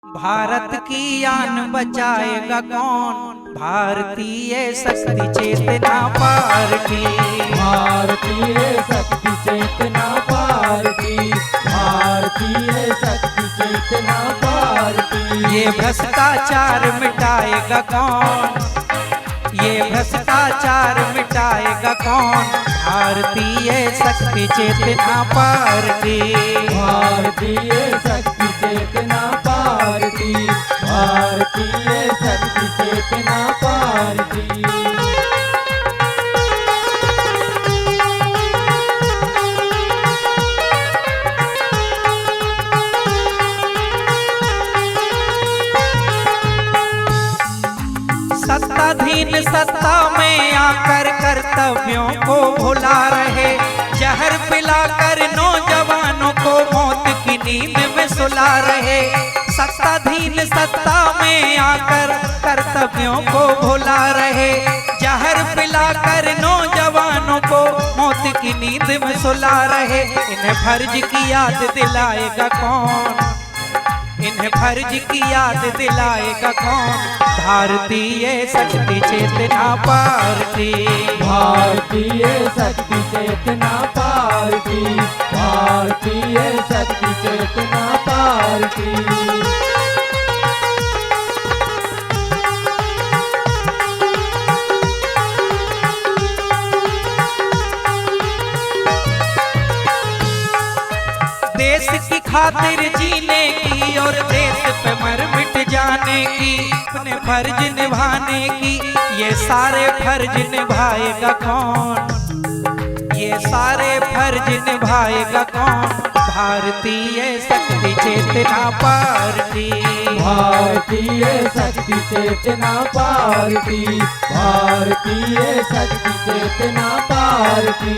भारत की आन बचाएगा कौन? भारतीय शक्ति चेतना पार्टी। भारतीय शक्ति चेतना पार्टी। भारतीय शक्ति चेतना पार्टी। ये भ्रष्टाचार मिटाएगा कौन? ये भ्रष्टाचार मिटाएगा कौन? भारतीय शक्ति चेतना पार्टी। भारतीय शक्ति चेतना पार्टी। भारतीय शक्ति चेतना पार्टी। सत्ताधीन सत्ता में आकर कर्तव्यों को भुला रहे, जहर पिलाकर नौजवानों को मौत की नींद में सुला रहे। सत्ताधीन सत्ता में आकर कर्तव्यों को भुला रहे, जहर पिलाकर नौजवानों को मौत की नींद में सुला रहे। इन्हें फर्ज की याद दिलाएगा कौन? इन्हें फर्ज की याद दिलाएगा कौन? भारतीय शक्ति चेतना पार्टी। भारतीय शक्ति चेतना पार्टी। भारतीय शक्ति चेतना पार्टी। देश की खातिर जीने की और देश पे मर मिट जाने की, अपने फर्ज निभाने की ये सारे फर्ज निभाएगा कौन? ये सारे फर्ज निभाएगा कौन? भारतीय शक्ति चेतना पार्टी। भारतीय शक्ति चेतना पार्टी। भारतीय शक्ति चेतना पार्टी।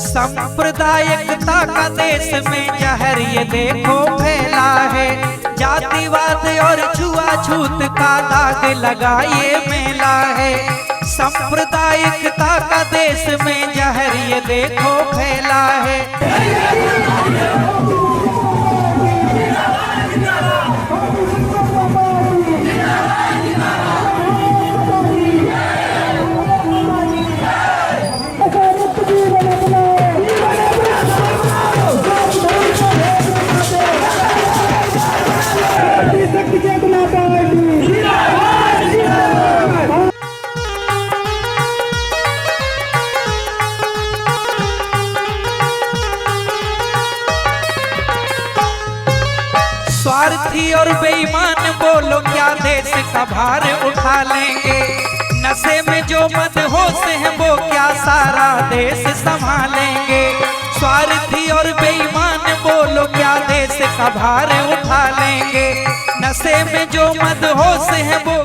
सांप्रदायिकता का देश में जहर ये देखो फैला है, जातिवाद और छुआछूत का दाग लगा ये मेला है। सांप्रदायिकता का देश में जहर ये देखो फैला है। स्वार्थी और बेईमान बोलो क्या देश का भार उठा लेंगे? नशे में जो मदहोश हैं वो क्या सारा देश संभालेंगे? स्वार्थी और बेईमान बोलो क्या देश का भार उठा लेंगे? नशे में जो मदहोश हैं वो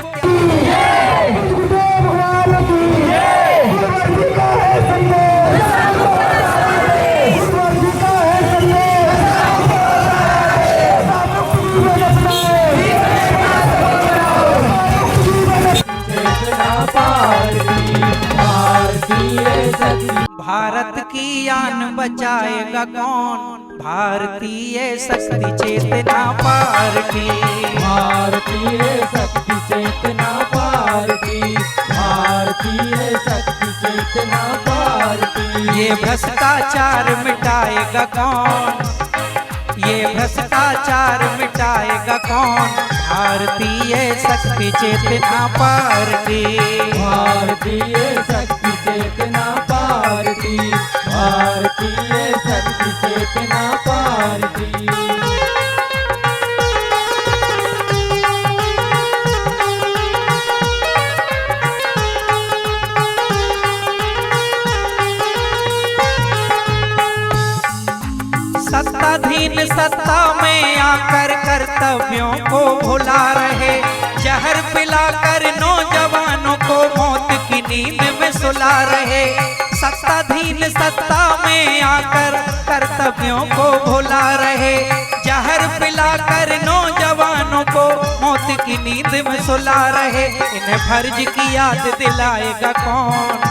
भारत की आन बचाएगा कौन? भारतीय शक्ति चेतना पार्टी। भारतीय शक्ति चेतना पार्टी। भारतीय शक्ति चेतना पार्टी। ये भ्रष्टाचार मिटाएगा कौन? ये भ्रष्टाचार मिटाएगा कौन? भारतीय शक्ति चेतना पार्टी। भारतीय शक्ति चेतना पार्टी। भारतीय शक्ति चेतना पार्टी। सत्ताधीन सत्ता में आकर कर्तव्यों को भुला रहे, जहर पिलाकर नौजवानों को मौत की नींद में सुला रहे। सत्ताधीन सत्ता में आकर कर्तव्यों को भुला रहे। जहर पिलाकर नौजवानों को मौत की नींद में सुला रहे। इन्हें फर्ज की याद दिलाएगा कौन?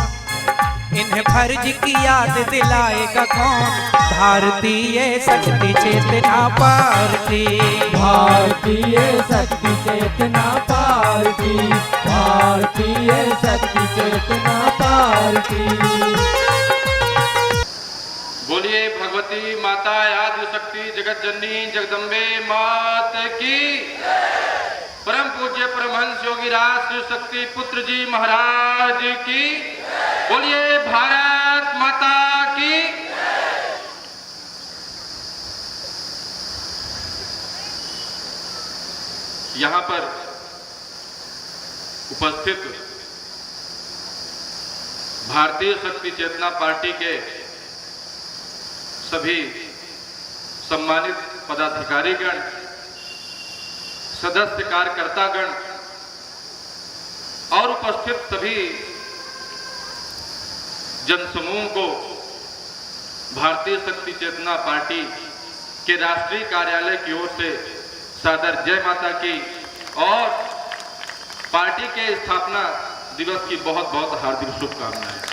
इन्हें फर्ज की याद दिलाएगा कौन? भारतीय शक्ति चेतना पार्टी, भारतीय शक्ति चेतना पार्टी, भारतीय शक्ति चेतना पार्टी। बोलिए भगवती माता आदि शक्ति जगत जननी जगदम्बे मात की। परम पूज्य परमहंस योगी राज शिव शक्ति पुत्र जी महाराज की। बोलिए भारत माता की। यहाँ पर उपस्थित भारतीय शक्ति चेतना पार्टी के सभी सम्मानित पदाधिकारीगण, सदस्य कार्यकर्तागण और उपस्थित सभी जनसमूह को भारतीय शक्ति चेतना पार्टी के राष्ट्रीय कार्यालय की ओर से सादर जय माता की और पार्टी के स्थापना दिवस की बहुत बहुत हार्दिक शुभकामनाएं।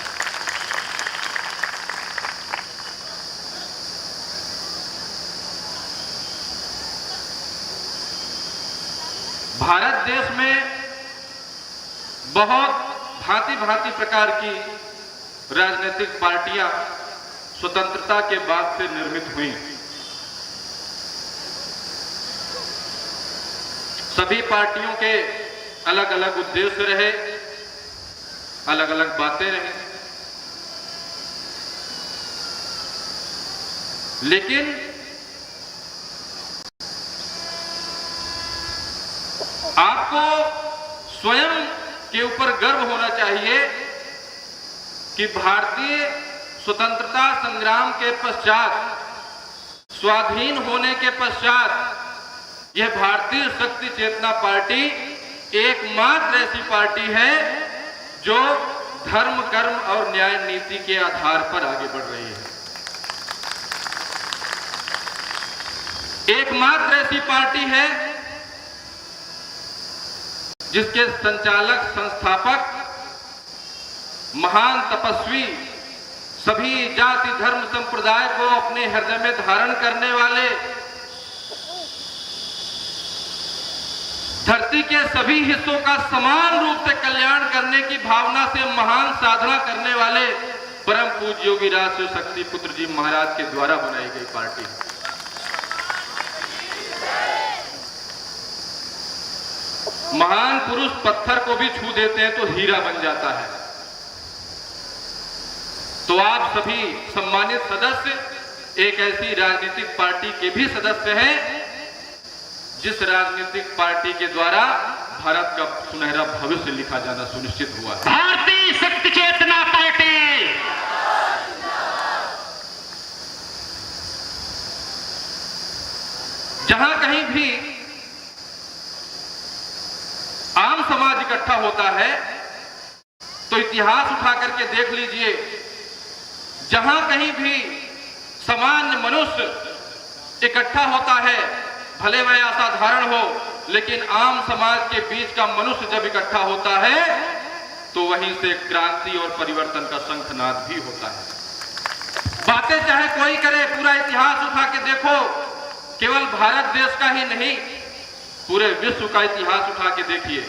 भारत देश में बहुत भांति भांति प्रकार की राजनीतिक पार्टियां स्वतंत्रता के बाद से निर्मित हुई। सभी पार्टियों के अलग अलग उद्देश्य रहे, अलग अलग बातें रहे, लेकिन आपको स्वयं के ऊपर गर्व होना चाहिए कि भारतीय स्वतंत्रता संग्राम के पश्चात, स्वाधीन होने के पश्चात यह भारतीय शक्ति चेतना पार्टी एकमात्र ऐसी पार्टी है जो धर्म, कर्म और न्याय नीति के आधार पर आगे बढ़ रही है। एकमात्र ऐसी पार्टी है जिसके संचालक, संस्थापक, महान तपस्वी, सभी जाति धर्म संप्रदाय को अपने हृदय में धारण करने वाले, धरती के सभी हिस्सों का समान रूप से कल्याण करने की भावना से महान साधना करने वाले परम पूज्य योगी राज शिव शक्ति पुत्र जी महाराज के द्वारा बनाई गई पार्टी है। महान पुरुष पत्थर को भी छू देते हैं तो हीरा बन जाता है। तो आप सभी सम्मानित सदस्य एक ऐसी राजनीतिक पार्टी के भी सदस्य हैं जिस राजनीतिक पार्टी के द्वारा भारत का सुनहरा भविष्य लिखा जाना सुनिश्चित हुआ है। भारतीय शक्ति चेतना पार्टी। जहां कहीं भी आम समाज इकट्ठा होता है तो इतिहास उठा करके देख लीजिए, जहां कहीं भी सामान्य मनुष्य इकट्ठा होता है, भले वह असाधारण हो, लेकिन आम समाज के बीच का मनुष्य जब इकट्ठा होता है तो वहीं से क्रांति और परिवर्तन का शंखनाद भी होता है। बातें चाहे कोई करे, पूरा इतिहास उठा के देखो, केवल भारत देश का ही नहीं, पूरे विश्व का इतिहास उठा के देखिए,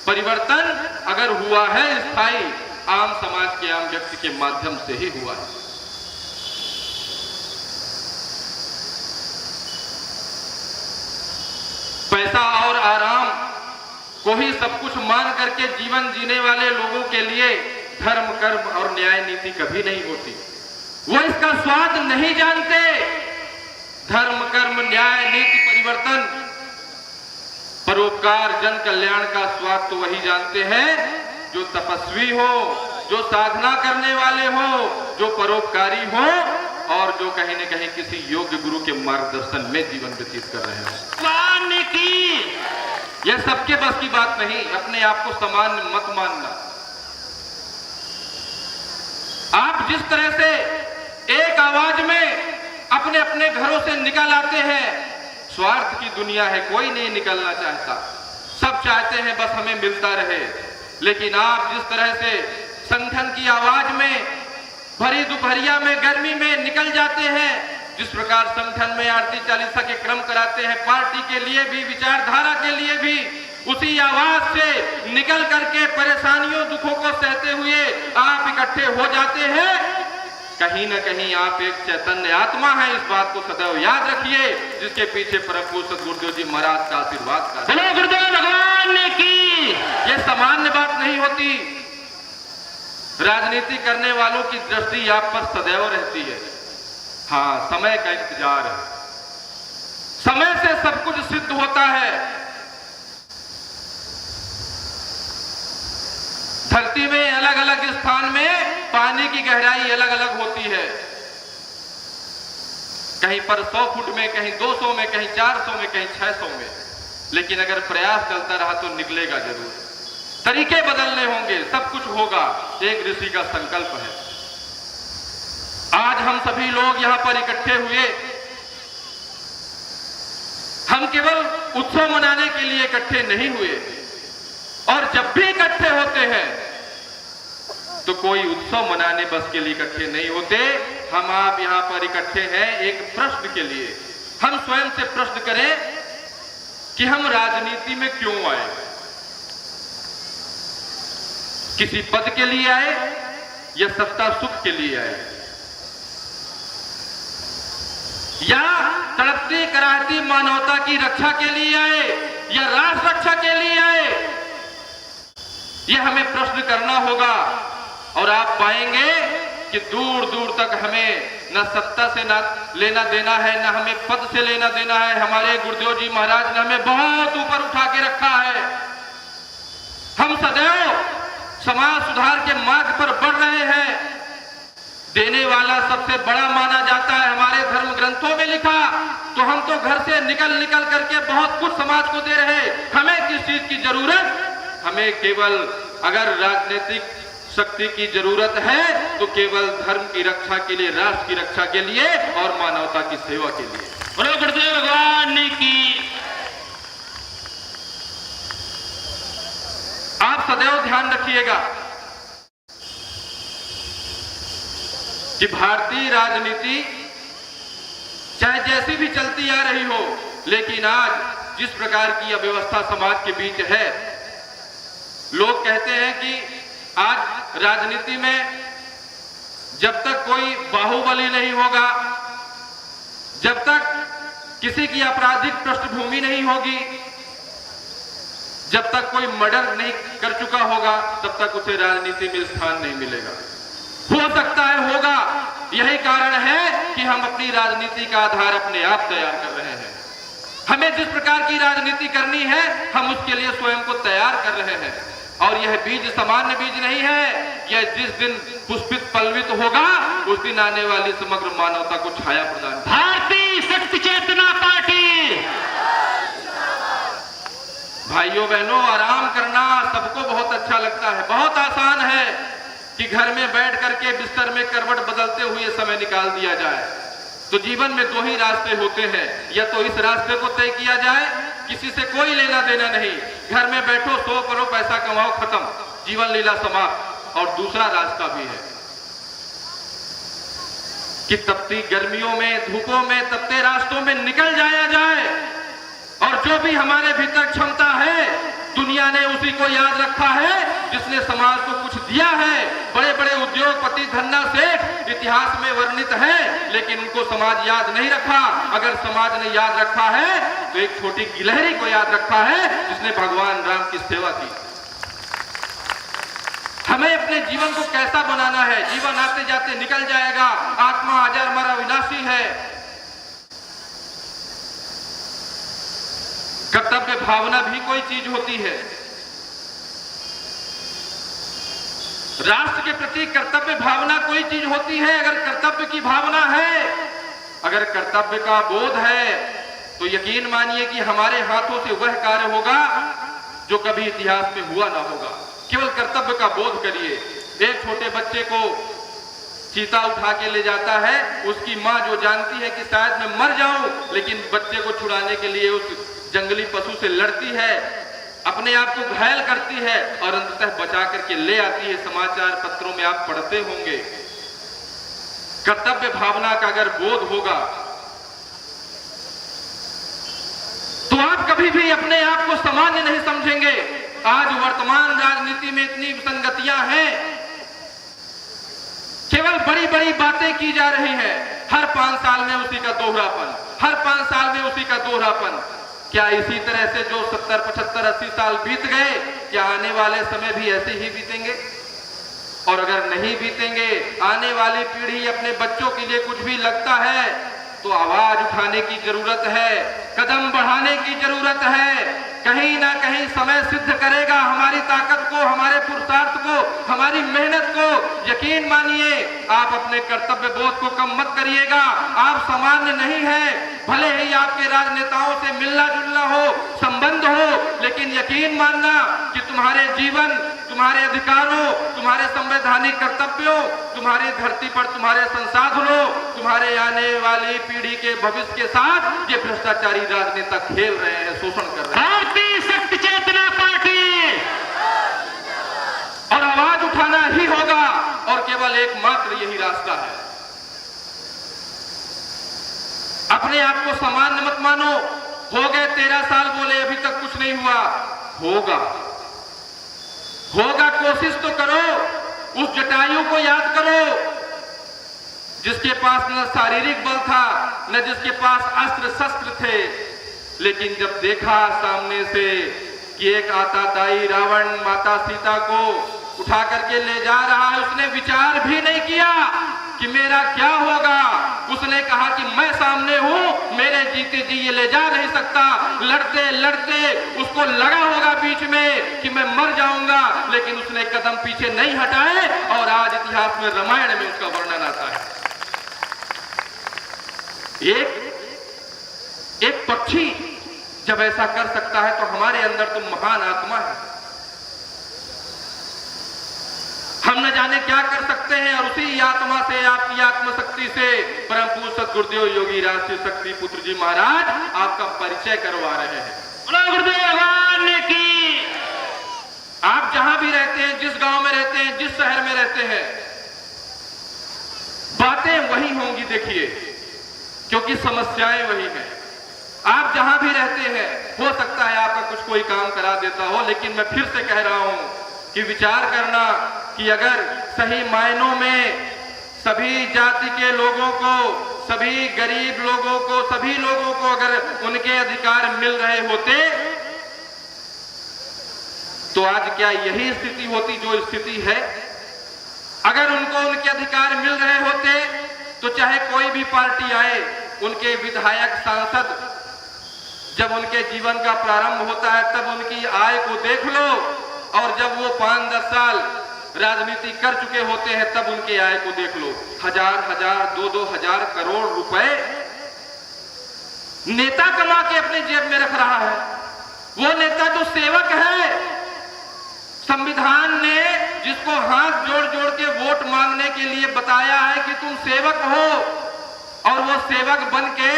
परिवर्तन अगर हुआ है स्थायी, आम समाज के आम व्यक्ति के माध्यम से ही हुआ है। पैसा और आराम को ही सब कुछ मान करके जीवन जीने वाले लोगों के लिए धर्म, कर्म और न्याय नीति कभी नहीं होती। वो इसका स्वाद नहीं जानते। धर्म, कर्म, न्याय, नीति, परिवर्तन, परोपकार, जन कल्याण का स्वाद तो वही जानते हैं जो तपस्वी हो, जो साधना करने वाले हो, जो परोपकारी हो और जो कहीं न कहीं किसी योग्य गुरु के मार्गदर्शन में जीवन व्यतीत कर रहे हो। मानने की यह सबके बस की बात नहीं, अपने आप को सामान्य मत मानना। जिस तरह से एक आवाज में अपने अपने घरों से निकल आते हैं, स्वार्थ की दुनिया है, कोई नहीं निकलना चाहता, सब चाहते हैं बस हमें मिलता रहे। लेकिन आप जिस तरह से संगठन की आवाज में भरी दोपहरिया में गर्मी में निकल जाते हैं, जिस प्रकार संगठन में आरती चालीसा के क्रम कराते हैं, पार्टी के लिए भी, विचारधारा के लिए भी उसी आवाज से निकल करके परेशानियों दुखों को सहते हुए आप इकट्ठे हो जाते हैं। कहीं ना कहीं आप एक चैतन्य आत्मा है, इस बात को सदैव याद रखिए, जिसके पीछे परम पूज्य सद्गुरुदेव जी महाराज का आशीर्वाद का। बोलो गुरुदेव भगवान ने की। ये सामान्य बात नहीं होती। राजनीति करने वालों की दृष्टि आप पर सदैव रहती है। हाँ, समय का इंतजार है, समय से सब कुछ सिद्ध होता है। धरती में अलग अलग स्थान में पानी की गहराई अलग अलग होती है, कहीं पर 100 फुट में, कहीं 200 में, कहीं 400 में, कहीं 600 में। लेकिन अगर प्रयास चलता रहा तो निकलेगा जरूर। तरीके बदलने होंगे, सब कुछ होगा, एक ऋषि का संकल्प है। आज हम सभी लोग यहां पर इकट्ठे हुए, हम केवल उत्सव मनाने के लिए इकट्ठे नहीं हुए, और जब भी इकट्ठे होते हैं तो कोई उत्सव मनाने बस के लिए इकट्ठे नहीं होते। हम आप यहां पर इकट्ठे हैं एक प्रश्न के लिए। हम स्वयं से प्रश्न करें कि हम राजनीति में क्यों आए? किसी पद के लिए आए या सत्ता सुख के लिए आए, या तड़पती कराहती मानवता की रक्षा के लिए आए, या राष्ट्र रक्षा के लिए आए? यह हमें प्रश्न करना होगा। और आप पाएंगे कि दूर दूर तक हमें न सत्ता से न लेना देना है, न हमें पद से लेना देना है। हमारे गुरुदेव जी महाराज ने हमें बहुत ऊपर उठा के रखा है। हम सदैव समाज सुधार के मार्ग पर बढ़ रहे हैं। देने वाला सबसे बड़ा माना जाता है, हमारे धर्म ग्रंथों में लिखा। तो हम तो घर से निकल निकल करके बहुत कुछ समाज को दे रहे। हमें किस चीज की जरूरत? हमें केवल अगर राजनीतिक शक्ति की जरूरत है तो केवल धर्म की रक्षा के लिए, राष्ट्र की रक्षा के लिए और मानवता की सेवा के लिए। बोलो गुरुदेव भगवान ने की। आप सदैव ध्यान रखिएगा कि भारतीय राजनीति चाहे जैसी भी चलती आ रही हो, लेकिन आज जिस प्रकार की अव्यवस्था समाज के बीच है, लोग कहते हैं कि आज राजनीति में जब तक कोई बाहुबली नहीं होगा, जब तक किसी की आपराधिक पृष्ठभूमि नहीं होगी, जब तक कोई मर्डर नहीं कर चुका होगा, तब तक उसे राजनीति में स्थान नहीं मिलेगा। हो सकता है होगा। यही कारण है कि हम अपनी राजनीति का आधार अपने आप तैयार कर रहे हैं। हमें जिस प्रकार की राजनीति करनी है, हम उसके लिए स्वयं को तैयार कर रहे हैं। और यह बीज सामान्य बीज नहीं है। यह जिस दिन पुष्पित पल्वित होगा, उस दिन आने वाली समग्र मानवता को छाया प्रदान। भारतीय शक्ति चेतना पार्टी। भाइयों बहनों, आराम करना सबको बहुत अच्छा लगता है। बहुत आसान है कि घर में बैठ करके बिस्तर में करवट बदलते हुए समय निकाल दिया जाए। तो जीवन में दो ही रास्ते होते हैं, या तो इस रास्ते को तय किया जाए, किसी से कोई लेना देना नहीं, घर में बैठो, सो करो, पैसा कमाओ, खत्म, जीवन लीला समाप्त। और दूसरा रास्ता भी है कि तपती गर्मियों में, धूपों में, तपते रास्तों में निकल जाया जाए, और जो भी हमारे भीतर क्षमता है, दुनिया ने उसी को याद रखा है जिसने समाज को कुछ दिया है। बड़े बड़े उद्योगपति, धन्ना सेठ इतिहास में वर्णित है, लेकिन उनको समाज याद नहीं रखा। अगर समाज ने याद रखा है तो एक छोटी गिलहरी को याद रखा है जिसने भगवान राम की सेवा की। हमें अपने जीवन को कैसा बनाना है? जीवन आते जाते निकल जाएगा, आत्मा अजर मरा विनाशी है। कर्तव्य भावना भी कोई चीज होती है। राष्ट्र के प्रति कर्तव्य भावना कोई चीज होती है। अगर कर्तव्य की भावना है, अगर कर्तव्य का बोध है, तो यकीन मानिए कि हमारे हाथों से वह कार्य होगा जो कभी इतिहास में हुआ ना होगा। केवल कर्तव्य का बोध करिए। एक छोटे बच्चे को चीता उठा के ले जाता है, उसकी माँ जो जानती है कि शायद मैं मर जाऊं, लेकिन बच्चे को छुड़ाने के लिए उस जंगली पशु से लड़ती है, अपने आप को घायल करती है और अंततः बचा करके ले आती है। समाचार पत्रों में आप पढ़ते होंगे। कर्तव्य भावना का अगर बोध होगा तो आप कभी भी अपने आप को सामान्य नहीं समझेंगे। आज वर्तमान राजनीति में इतनी विसंगतियां हैं, केवल बड़ी बड़ी बातें की जा रही हैं, हर 5 साल में उसी का दोहरापन, हर 5 साल में उसी का दोहरापन। क्या इसी तरह से जो 70, 75, 80 साल बीत गए, क्या आने वाले समय भी ऐसे ही बीतेंगे? और अगर नहीं बीतेंगे, आने वाली पीढ़ी अपने बच्चों के लिए कुछ भी लगता है तो आवाज उठाने की जरूरत है, कदम बढ़ाने की जरूरत है। कहीं ना कहीं समय सिद्ध करेगा हमारी ताकत को, हमारे पुरुषार्थ को, हमारी मेहनत को। यकीन मानिए, आप अपने कर्तव्य बोध को कम मत करिएगा। आप सामान्य नहीं है, भले ही आपके राजनेताओं से मिलना जुलना हो, संबंध हो, लेकिन यकीन मानना कि तुम्हारे जीवन, तुम्हारे अधिकारों, तुम्हारे संवैधानिक कर्तव्यों, तुम्हारी धरती पर तुम्हारे संसाधनों, तुम्हारे आने वाली पीढ़ी के भविष्य के साथ ये भ्रष्टाचारी राजनेता खेल रहे हैं, शोषण कर रहे हैं। भारतीय शक्ति चेतना पार्टी और आवाज उठाना ही होगा, और केवल एकमात्र यही रास्ता है। अपने आप को सामान्य मत मानो। हो गए 13 साल बोले, अभी तक कुछ नहीं हुआ। होगा, कोशिश तो करो। उस जटायु को याद करो जिसके पास न शारीरिक बल था, न जिसके पास अस्त्र शस्त्र थे, लेकिन जब देखा सामने से कि एक आताताई रावण माता सीता को उठा करके ले जा रहा है, उसने विचार भी नहीं किया कि मेरा क्या होगा। उसने कहा कि मैं सामने हूं, मेरे जीते जी ये ले जा नहीं सकता। लड़ते लड़ते उसको लगा होगा बीच में कि मैं मर जाऊंगा, लेकिन उसने कदम पीछे नहीं हटाए, और आज इतिहास में, रामायण में उसका वर्णन आता है। एक पक्षी जब ऐसा कर सकता है तो हमारे अंदर तो महान आत्मा है। हम न जाने क्या कर सकते हैं, और उसी आत्मा से, आपकी आत्मशक्ति से परम पूज्य सद्गुरुदेव योगी राष्ट्रीय शक्ति पुत्र जी महाराज आपका परिचय करवा रहे हैं। गुरुदेव भगवान की। आप जहां भी रहते हैं, जिस गांव में रहते हैं, जिस शहर में रहते हैं, बातें वही होंगी। देखिए, क्योंकि समस्याएं वही हैं। आप जहां भी रहते हैं, हो सकता है आपका कुछ कोई काम करा देता हो, लेकिन मैं फिर से कह रहा हूं कि विचार करना कि अगर सही मायनों में सभी जाति के लोगों को, सभी गरीब लोगों को, सभी लोगों को अगर उनके अधिकार मिल रहे होते तो आज क्या यही स्थिति होती जो स्थिति है? अगर उनको उनके अधिकार मिल रहे होते तो चाहे कोई भी पार्टी आए, उनके विधायक, सांसद जब उनके जीवन का प्रारंभ होता है तब उनकी आय को देख लो, और जब वो 5-10 साल राजनीति कर चुके होते हैं तब उनके आय को देख लो। 1000-1000, 2-2 हजार करोड़ रुपए नेता कमा के अपने जेब में रख रहा है। वो नेता जो सेवक है, संविधान ने जिसको हाथ जोड़ जोड़ के वोट मांगने के लिए बताया है कि तुम सेवक हो, और वो सेवक बन के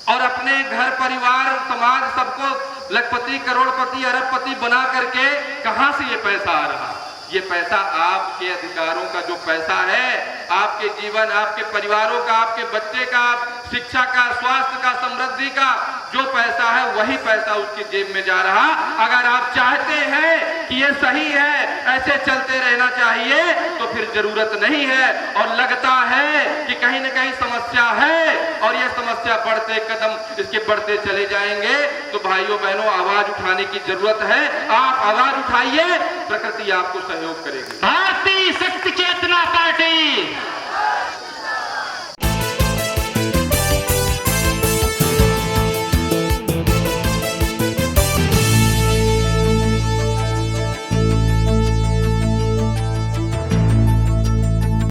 और अपने घर परिवार समाज सबको लखपति, करोड़पति, अरबपति बना करके कहां से ये पैसा आ रहा? ये पैसा आपके अधिकारों का जो पैसा है, आपके जीवन, आपके परिवारों का, आपके बच्चे का, शिक्षा का, स्वास्थ्य का, समृद्धि का जो पैसा है, वही पैसा उसकी जेब में जा रहा। अगर आप चाहते हैं कि ये सही है, ऐसे चलते रहना चाहिए, तो फिर जरूरत नहीं है। और लगता है कि कहीं ना कहीं समस्या है, और ये समस्या बढ़ते कदम इसके बढ़ते चले जाएंगे। तो भाइयों बहनों, आवाज उठाने की जरूरत है। आप आवाज उठाइए, प्रकृति आपको सहयोग करेगी। भारतीय शक्ति चेतना पार्टी।